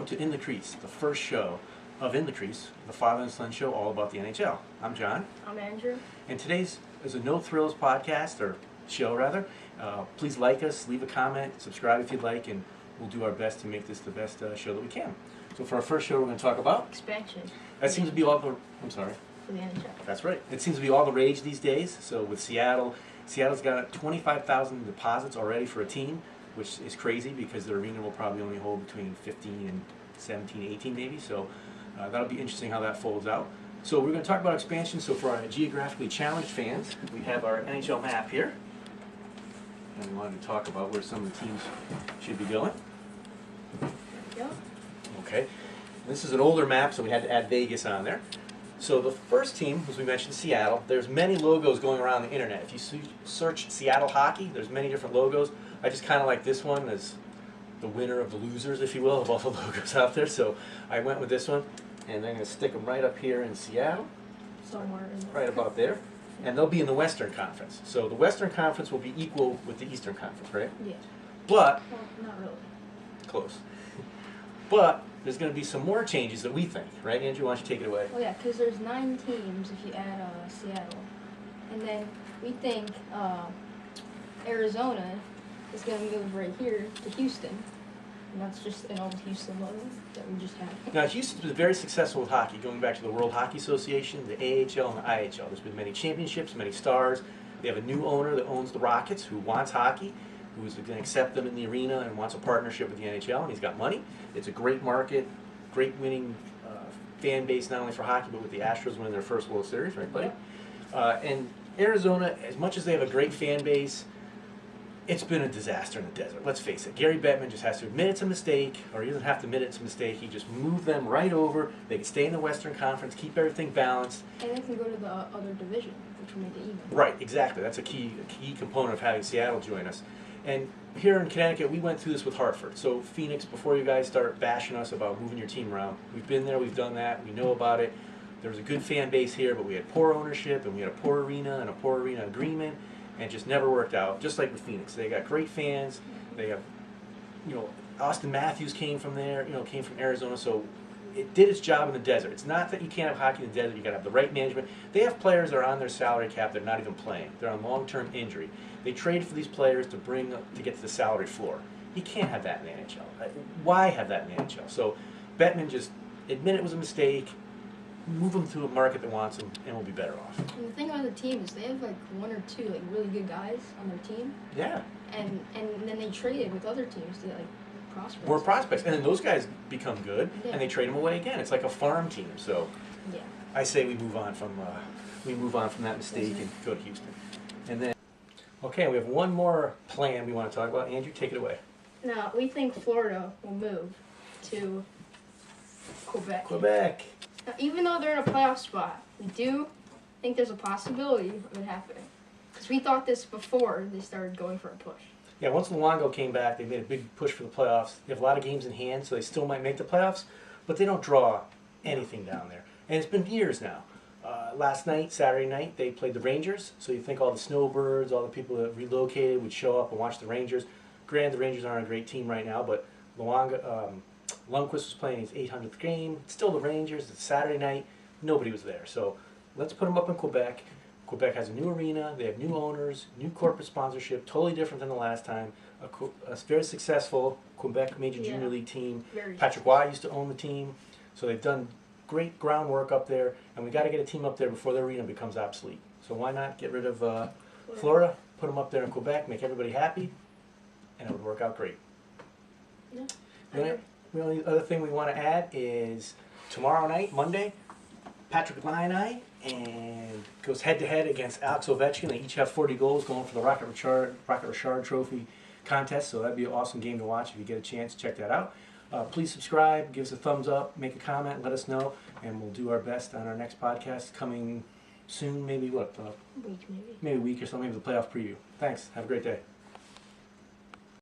to In the Crease, the first show of In the Crease, the father and son show all about the NHL. I'm John. I'm Andrew. And today's is a No Thrills podcast, or show rather. Please like us, leave a comment, subscribe if you'd like, and we'll do our best to make this the best show that we can. So for our first show, we're going to talk about Expansion. That seems to be all the. I'm sorry. For the NHL. That's right. It seems to be all the rage these days. So with Seattle's got 25,000 deposits already for a team, which is crazy because their arena will probably only hold between 15 and 17, 18 maybe. So that'll be interesting how that folds out. So we're going to talk about expansion. So for our geographically challenged fans, we have our NHL map here. And we wanted to talk about where some of the teams should be going. Yep. Okay. This is an older map, so we had to add Vegas on there. So the first team, as we mentioned, Seattle. There's many logos going around the internet. If you search Seattle hockey, there's many different logos. I just kind of like this one as the winner of the losers, if you will, of all the logos out there. So I went with this one, and they're going to stick them right up here in Seattle. Somewhere in Right about there. And they'll be in the Western Conference. So the Western Conference will be equal with the Eastern Conference, right? Yeah. But, Well, not really. close. But there's going to be some more changes that we think, right, Andrew? Why don't you take it away? Well, yeah, because there's 9 teams if you add Seattle. And then we think Arizona is going to move right here to Houston. And that's just an old Houston logo that we just had. Now, Houston's been very successful with hockey, going back to the World Hockey Association, the AHL, and the IHL. There's been many championships, many stars. They have a new owner that owns the Rockets who wants hockey, who is going to accept them in the arena and wants a partnership with the NHL, and he's got money. It's a great market, great winning fan base, not only for hockey, but with the Astros winning their first World Series, right, buddy? And Arizona, as much as they have a great fan base, it's been a disaster in the desert. Let's face it. Gary Bettman just has to admit it's a mistake, or he doesn't have to admit it's a mistake. He just moved them right over. They can stay in the Western Conference, keep everything balanced. And they can go to the other division, which will make it even. Right, exactly. That's a key component of having Seattle join us. And here in Connecticut, we went through this with Hartford. So Phoenix, before you guys start bashing us about moving your team around, we've been there, we've done that, we know about it. There was a good fan base here, but we had poor ownership, and we had a poor arena and a poor arena agreement, and it just never worked out. Just like with Phoenix, they got great fans. They have, Austin Matthews came from there, came from Arizona, so it did its job in the desert. It's not that you can't have hockey in the desert. You got to have the right management. They have players that are on their salary cap that are not even playing. They're on long-term injury. They trade for these players to get to the salary floor. You can't have that in the NHL. Why have that in the NHL? So Bettman just admit it was a mistake, move them to a market that wants them, and we'll be better off. And the thing about the team is they have like 1 or 2 like really good guys on their team. Yeah. And then they traded with other teams to like prospects. More prospects. And then those guys become good, Yeah. and they trade them away again. It's like a farm team. So Yeah. I say we move on from that mistake and go to Houston. And then, okay, we have one more plan we want to talk about. Andrew, take it away. Now, we think Florida will move to Quebec. Quebec. Now, even though they're in a playoff spot, we do think there's a possibility of it happening. Because we thought this before they started going for a push. Yeah, once Luongo came back, they made a big push for the playoffs. They have a lot of games in hand, so they still might make the playoffs, but they don't draw anything down there. And it's been years now. Last night, Saturday night, they played the Rangers, so you think all the snowbirds, all the people that relocated would show up and watch the Rangers. Granted, the Rangers aren't a great team right now, but Lundqvist was playing his 800th game. It's still the Rangers. It's Saturday night. Nobody was there. So let's put them up in Quebec. Quebec has a new arena. They have new owners, new corporate sponsorship, totally different than the last time. A very successful Quebec Major Junior League team. Patrick Waugh used to own the team. So they've done great groundwork up there, and we got to get a team up there before the arena becomes obsolete. So why not get rid of Florida, put them up there in Quebec, make everybody happy, and it would work out great. Yeah. The only other thing we want to add is tomorrow night, Monday, Patrick Laine and goes head-to-head against Alex Ovechkin. They each have 40 goals going for the Rocket Richard Trophy contest, so that'd be an awesome game to watch. If you get a chance, check that out. Please subscribe, give us a thumbs up, make a comment, let us know, and we'll do our best on our next podcast coming soon, maybe what? Week maybe. Maybe a week or so, maybe the playoff preview. Thanks. Have a great day.